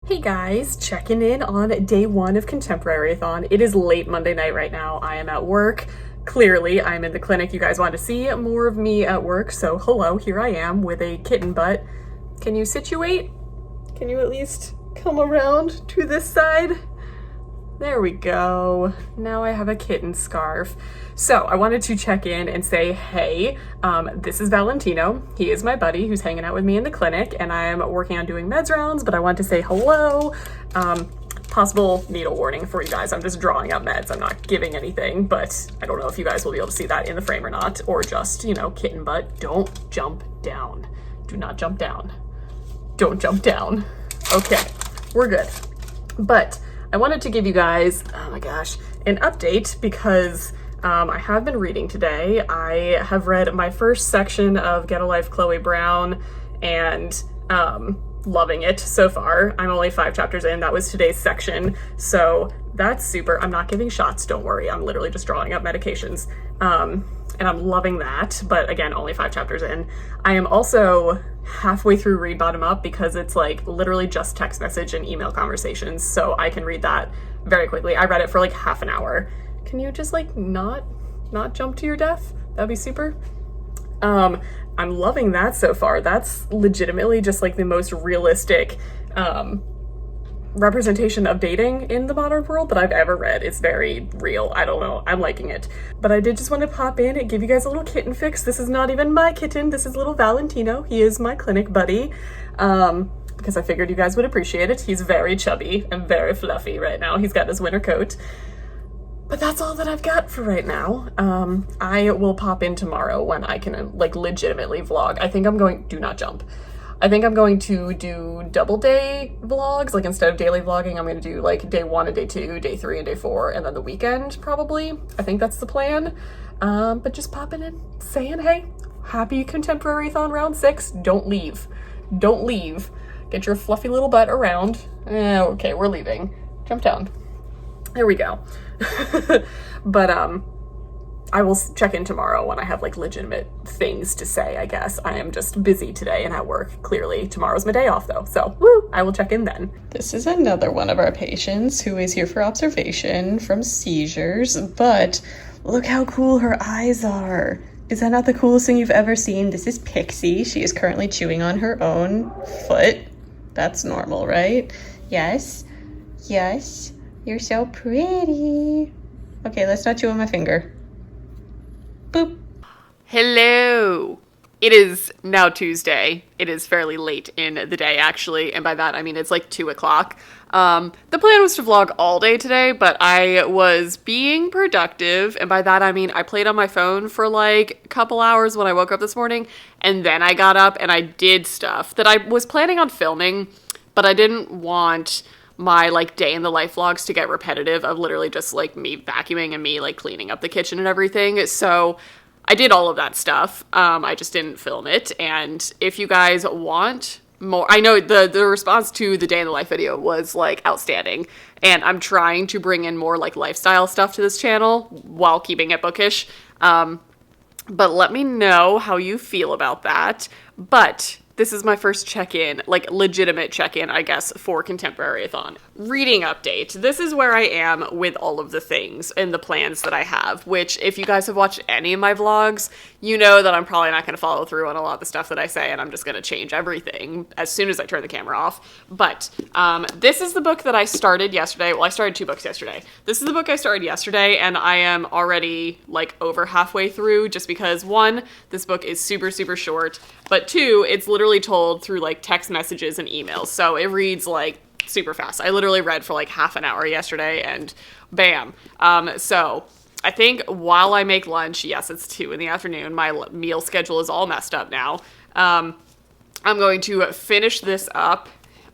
Hey guys, checking in on day one of ContemporaryAthon. It is late Monday night right now. I am at work. Clearly, I'm in the clinic. You guys want to see more of me at work, so hello, here I am with a kitten butt. Can you situate? Can you at least come around to this side? There we go. Now I have a kitten scarf. So I wanted to check in and say, hey, this is Valentino. He is my buddy who's hanging out with me in the clinic, and I'm working on doing meds rounds, but I want to say hello. Possible needle warning for you guys. I'm just drawing up meds. I'm not giving anything, but I don't know if you guys will be able to see that in the frame or not, or just, you know, kitten butt. Don't jump down. Do not jump down. Don't jump down. Okay, we're good. But I wanted to give you guys, oh my gosh, an update because I have been reading today. I have read my first section of Get a Life, Chloe Brown, and loving it so far. I'm only 5 chapters in. That was today's section. So that's super. I'm not giving shots, don't worry. I'm literally just drawing up medications. And I'm loving that. But again, only 5 chapters in. I am also halfway through Read Bottom Up because it's like literally just text message and email conversations. So I can read that very quickly. I read it for like half an hour. Can you just like not jump to your death? That'd be super. I'm loving that so far. That's legitimately just like the most realistic representation of dating in the modern world that I've ever read. It's very real. I don't know. I'm liking it. But I did just want to pop in and give you guys a little kitten fix. This is not even my kitten. This is little Valentino. He is my clinic buddy. Because I figured you guys would appreciate it. He's very chubby and very fluffy right now. He's got his winter coat. But that's all that I've got for right now. I will pop in tomorrow when I can like legitimately vlog. I think I'm going, do not jump. I think I'm going to do double day vlogs. Like instead of daily vlogging, I'm going to do like day 1 and day 2, day 3 and day 4, and then the weekend probably. I think that's the plan. But just popping in, saying, hey, happy ContemporaryAthon round 6. Don't leave. Don't leave. Get your fluffy little butt around. Okay, we're leaving. Jump down. There we go. But I will check in tomorrow when I have like legitimate things to say, I guess. I am just busy today and at work, clearly. Tomorrow's my day off though, so woo, I will check in then. This is another one of our patients who is here for observation from seizures, but look how cool her eyes are. Is that not the coolest thing you've ever seen? This is Pixie. She is currently chewing on her own foot. That's normal, right? Yes. Yes. You're so pretty. Okay, let's not chew on my finger. Boop. Hello. It is now Tuesday. It is fairly late in the day, actually, and by that I mean it's like 2 o'clock. The plan was to vlog all day today, but I was being productive, and by that I mean I played on my phone for like a couple hours when I woke up this morning, and then I got up and I did stuff that I was planning on filming, but I didn't want my like day in the life vlogs to get repetitive of literally just like me vacuuming and me like cleaning up the kitchen and everything. So I did all of that stuff. I just didn't film it. And if you guys want more, I know the response to the day in the life video was like outstanding. And I'm trying to bring in more like lifestyle stuff to this channel while keeping it bookish. But let me know how you feel about that. But this is my first check-in, like legitimate check-in, I guess, for ContemporaryAthon. Reading update. This is where I am with all of the things and the plans that I have, which if you guys have watched any of my vlogs, you know that I'm probably not going to follow through on a lot of the stuff that I say, and I'm just going to change everything as soon as I turn the camera off. But this is the book that I started yesterday. Well, I started 2 books yesterday. This is the book I started yesterday, and I am already like over halfway through just because 1, this book is super, super short, but 2, it's literally told through like text messages and emails. So it reads like super fast. I literally read for like half an hour yesterday and bam. So I think while I make lunch, yes, it's 2 in the afternoon. My meal schedule is all messed up now. I'm going to finish this up.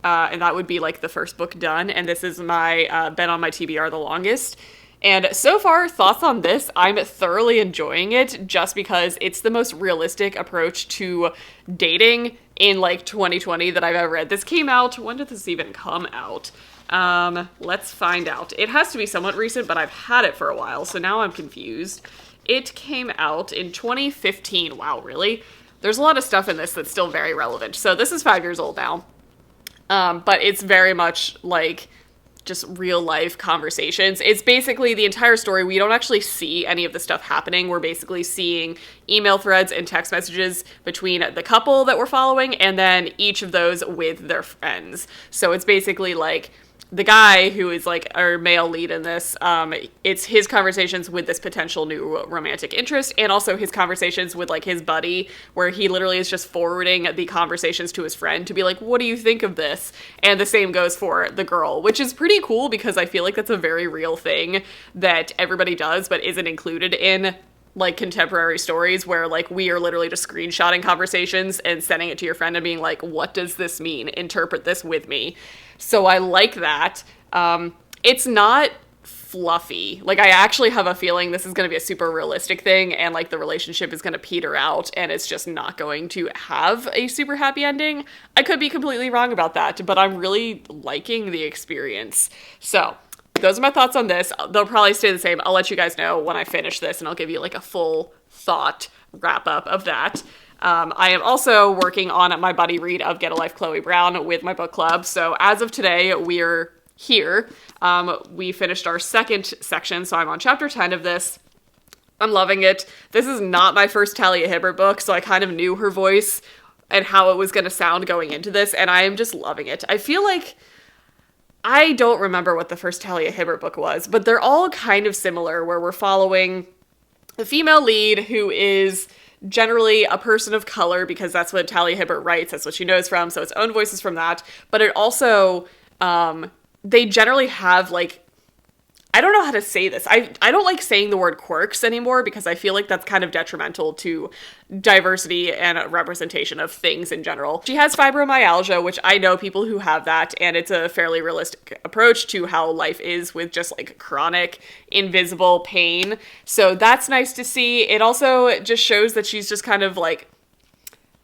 And that would be like the first book done. And this is my, been on my TBR the longest. And so far, thoughts on this, I'm thoroughly enjoying it just because it's the most realistic approach to dating in like 2020 that I've ever read. This came out, when did this even come out? Let's find out. It has to be somewhat recent, but I've had it for a while, so now I'm confused. It came out in 2015. Wow, really? There's a lot of stuff in this that's still very relevant. So this is 5 years old now. But it's very much like just real life conversations. It's basically the entire story. We don't actually see any of the stuff happening. We're basically seeing email threads and text messages between the couple that we're following and then each of those with their friends. So it's basically like the guy who is like our male lead in this, it's his conversations with this potential new romantic interest and also his conversations with like his buddy where he literally is just forwarding the conversations to his friend to be like, what do you think of this? And the same goes for the girl, which is pretty cool because I feel like that's a very real thing that everybody does but isn't included in like contemporary stories where like we are literally just screenshotting conversations and sending it to your friend and being like, what does this mean? Interpret this with me. So I like that. It's not fluffy. Like I actually have a feeling this is going to be a super realistic thing and like the relationship is going to peter out and it's just not going to have a super happy ending. I could be completely wrong about that, but I'm really liking the experience. So those are my thoughts on this. They'll probably stay the same. I'll let you guys know when I finish this and I'll give you like a full thought wrap up of that. I am also working on my buddy read of Get a Life Chloe Brown with my book club. So as of today, we're here. We finished our second section, so I'm on chapter 10 of this. I'm loving it. This is not my first Talia Hibbert book, so I kind of knew her voice and how it was going to sound going into this, and I am just loving it. I feel like I don't remember what the first Talia Hibbert book was, but they're all kind of similar, where we're following the female lead who is generally a person of color because that's what Talia Hibbert writes, that's what she knows from, so it's own voices from that, but it also, they generally have, like, I don't know how to say this. I don't like saying the word quirks anymore because I feel like that's kind of detrimental to diversity and representation of things in general. She has fibromyalgia, which I know people who have that, and it's a fairly realistic approach to how life is with just like chronic, invisible pain. So that's nice to see. It also just shows that she's just kind of like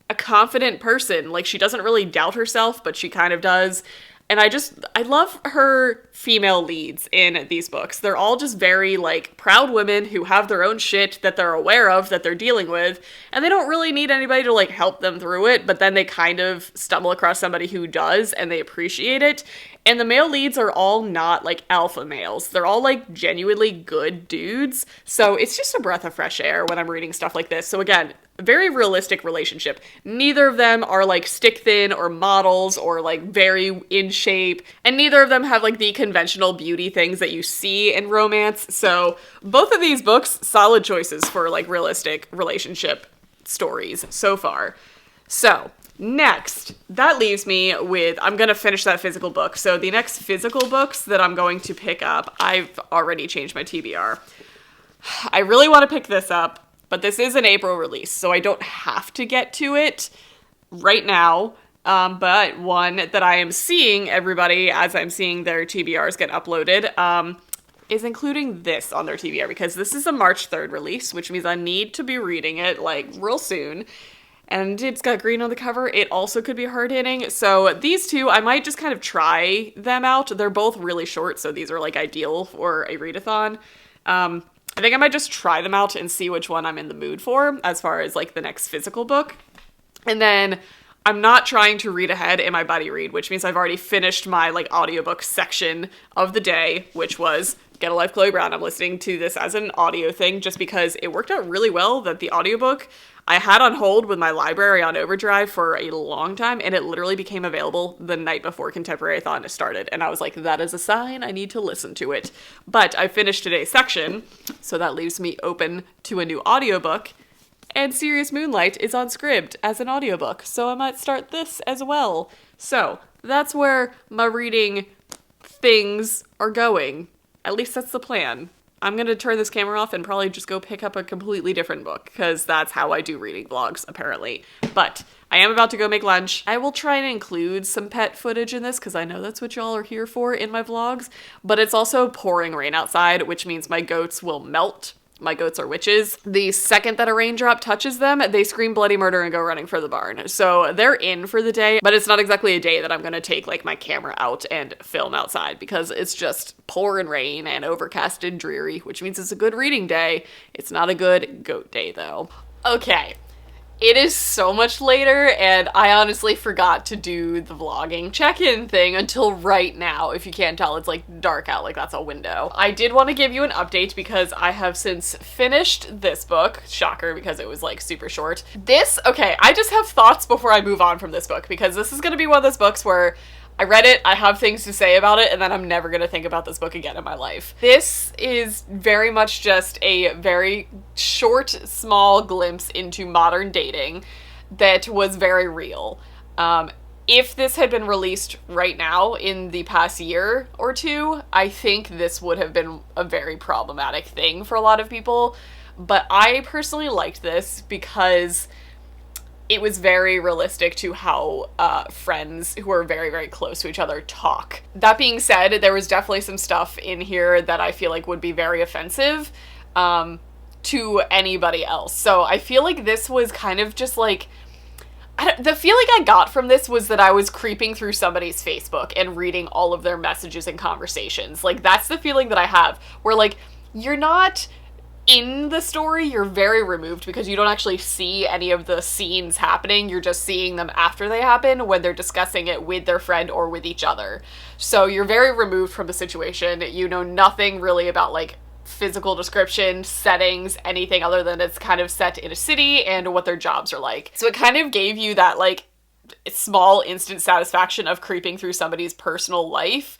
a confident person. Like she doesn't really doubt herself, but she kind of does. And I love her female leads in these books. They're all just very, like, proud women who have their own shit that they're aware of, that they're dealing with, and they don't really need anybody to, like, help them through it, but then they kind of stumble across somebody who does, and they appreciate it. And the male leads are all not, like, alpha males. They're all, like, genuinely good dudes. So it's just a breath of fresh air when I'm reading stuff like this. So again, very realistic relationship. Neither of them are like stick thin or models or like very in shape, and neither of them have like the conventional beauty things that you see in romance. So both of these books, solid choices for like realistic relationship stories so far. So next, that leaves me with, I'm going to finish that physical book. So the next physical books that I'm going to pick up, I've already changed my TBR. I really want to pick this up, but this is an April release, so I don't have to get to it right now. But one that I am seeing everybody, as I'm seeing their TBRs get uploaded, is including this on their TBR, because this is a March 3rd release, which means I need to be reading it, like, real soon. And it's got green on the cover. It also could be hard-hitting. So these two, I might just kind of try them out. They're both really short, so these are, like, ideal for a readathon. I think I might just try them out and see which one I'm in the mood for as far as like the next physical book. And then I'm not trying to read ahead in my buddy read, which means I've already finished my like audiobook section of the day, which was Get a Life Chloe Brown. I'm listening to this as an audio thing just because it worked out really well that the audiobook I had on hold with my library on overdrive for a long time, and it literally became available the night before ContemporaryAthon started, and I was like, that is a sign, I need to listen to it. But I finished today's section, so that leaves me open to a new audiobook, and Serious Moonlight is on Scribd as an audiobook, so I might start this as well. So that's where my reading things are going. At least that's the plan. I'm going to turn this camera off and probably just go pick up a completely different book, because that's how I do reading vlogs, apparently. But I am about to go make lunch. I will try and include some pet footage in this, because I know that's what y'all are here for in my vlogs. But it's also pouring rain outside, which means my goats will melt. My goats are witches. The second that a raindrop touches them, they scream bloody murder and go running for the barn. So they're in for the day, but it's not exactly a day that I'm gonna take like my camera out and film outside, because it's just pouring rain and overcast and dreary, which means it's a good reading day. It's not a good goat day though. Okay. It is so much later, and I honestly forgot to do the vlogging check-in thing until right now. If you can't tell, it's like dark out, like that's a window. I did want to give you an update because I have since finished this book. Shocker, because it was like super short. Okay, I just have thoughts before I move on from this book, because this is going to be one of those books where I read it, I have things to say about it, and then I'm never going to think about this book again in my life. This is very much just a very short, small glimpse into modern dating that was very real. If this had been released right now in the past year or two, I think this would have been a very problematic thing for a lot of people. But I personally liked this because it was very realistic to how friends who are very, very close to each other talk. That being said, there was definitely some stuff in here that I feel like would be very offensive to anybody else. So I feel like this was kind of just like, the feeling I got from this was that I was creeping through somebody's Facebook and reading all of their messages and conversations. Like, that's the feeling that I have, where like, you're not in the story, you're very removed because you don't actually see any of the scenes happening. You're just seeing them after they happen when they're discussing it with their friend or with each other. So you're very removed from the situation. You know nothing really about like physical description, settings, anything other than it's kind of set in a city and what their jobs are like. So it kind of gave you that like small instant satisfaction of creeping through somebody's personal life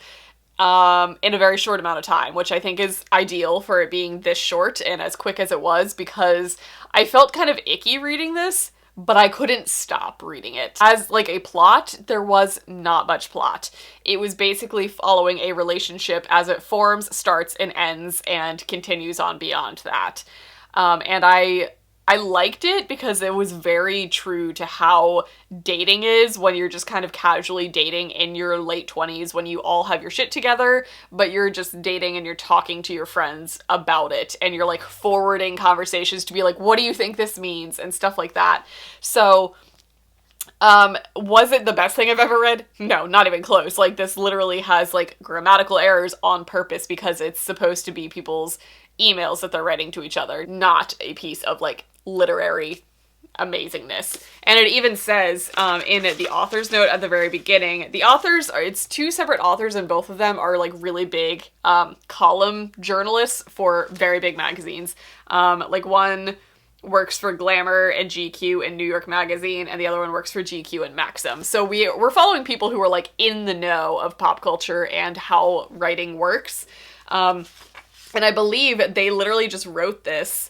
in a very short amount of time, which I think is ideal for it being this short and as quick as it was, because I felt kind of icky reading this, but I couldn't stop reading it. As like a plot, there was not much plot. It was basically following a relationship as it forms, starts, and ends, and continues on beyond that. And I liked it because it was very true to how dating is when you're just kind of casually dating in your late 20s, when you all have your shit together, but you're just dating and you're talking to your friends about it, and you're like forwarding conversations to be like, what do you think this means, and stuff like that. So was it the best thing I've ever read? No, not even close. Like, this literally has like grammatical errors on purpose because it's supposed to be people's emails that they're writing to each other, not a piece of like literary amazingness. And it even says in the author's note at the very beginning, the authors are, it's two separate authors, and both of them are like really big column journalists for very big magazines. Like, one works for Glamour and GQ and New York Magazine, and the other one works for GQ and Maxim. So we're following people who are like in the know of pop culture and how writing works. And I believe they literally just wrote this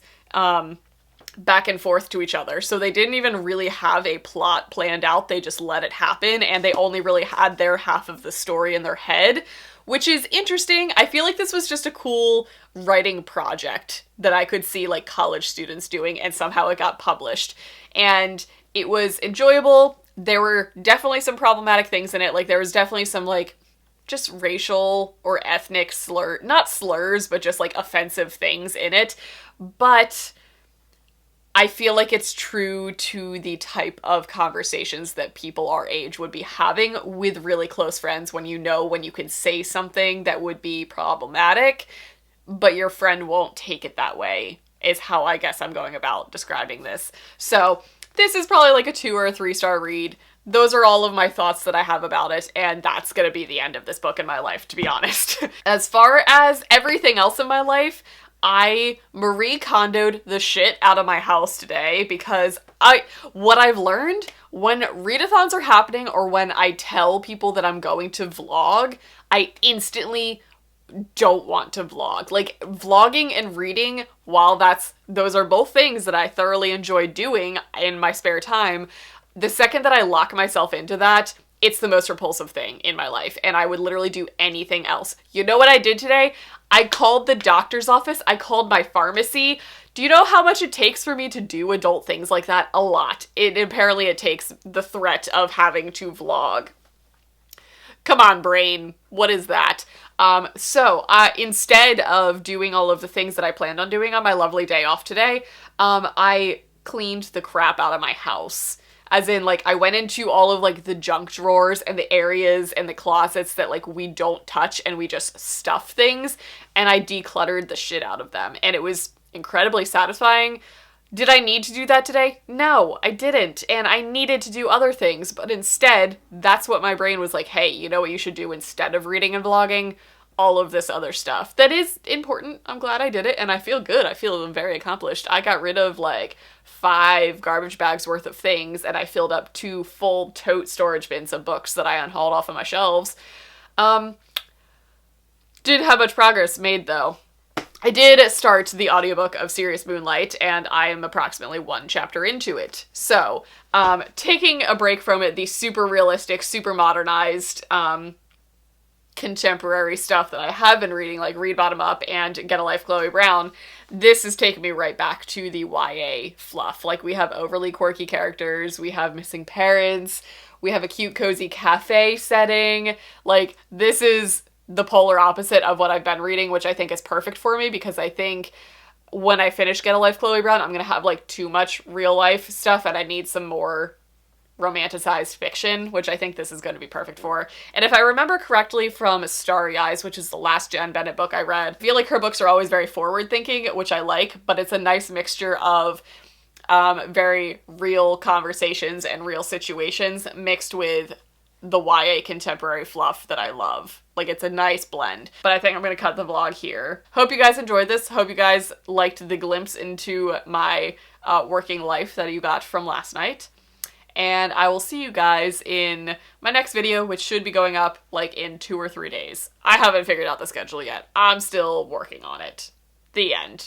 back and forth to each other. So they didn't even really have a plot planned out. They just let it happen, and they only really had their half of the story in their head, which is interesting. I feel like this was just a cool writing project that I could see like college students doing, and somehow it got published. And it was enjoyable. There were definitely some problematic things in it. Like, there was definitely some like just racial or ethnic not slurs, but just like offensive things in it. But I feel like it's true to the type of conversations that people our age would be having with really close friends, when you can say something that would be problematic, but your friend won't take it that way, is how I guess I'm going about describing this. So this is probably like a 2 or a 3-star read. Those are all of my thoughts that I have about it, and that's gonna be the end of this book in my life, to be honest. As far as everything else in my life, I Marie Kondo'd the shit out of my house today, because what I've learned when readathons are happening, or when I tell people that I'm going to vlog, I instantly don't want to vlog. Like, vlogging and reading, while those are both things that I thoroughly enjoy doing in my spare time, the second that I lock myself into that, it's the most repulsive thing in my life, and I would literally do anything else. You know what I did today? I called the doctor's office. I called my pharmacy. Do you know how much it takes for me to do adult things like that? A lot. Apparently it takes the threat of having to vlog. Come on, brain. What is that? So instead of doing all of the things that I planned on doing on my lovely day off today, I cleaned the crap out of my house. As in, like, I went into all of, like, the junk drawers and the areas and the closets that, like, we don't touch and we just stuff things, and I decluttered the shit out of them. And it was incredibly satisfying Did I need to do that today? No, I didn't. And I needed to do other things, but instead, that's what my brain was like, hey, you know what you should do instead of reading and vlogging? All of this other stuff. That is important. I'm glad I did it, and I feel good. I feel very accomplished. I got rid of like 5 garbage bags worth of things, and I filled up 2 full tote storage bins of books that I unhauled off of my shelves. Didn't have much progress made, though. I did start the audiobook of Serious Moonlight, and I am approximately 1 chapter into it. So, taking a break from it, the super realistic, super modernized, contemporary stuff that I have been reading, like Read Bottom Up and Get a Life, Chloe Brown, this is taking me right back to the YA fluff. Like, we have overly quirky characters, we have missing parents, we have a cute, cozy cafe setting. Like, this is the polar opposite of what I've been reading, which I think is perfect for me, because I think when I finish Get a Life, Chloe Brown, I'm gonna have like too much real life stuff, and I need some more romanticized fiction, which I think this is going to be perfect for. And if I remember correctly from Starry Eyes, which is the last Jen Bennett book I read, I feel like her books are always very forward-thinking, which I like, but it's a nice mixture of very real conversations and real situations mixed with the YA contemporary fluff that I love. Like, it's a nice blend. But I think I'm going to cut the vlog here. Hope you guys enjoyed this. Hope you guys liked the glimpse into my working life that you got from last night. And I will see you guys in my next video, which should be going up like in 2 or 3 days. I haven't figured out the schedule yet. I'm still working on it. The end.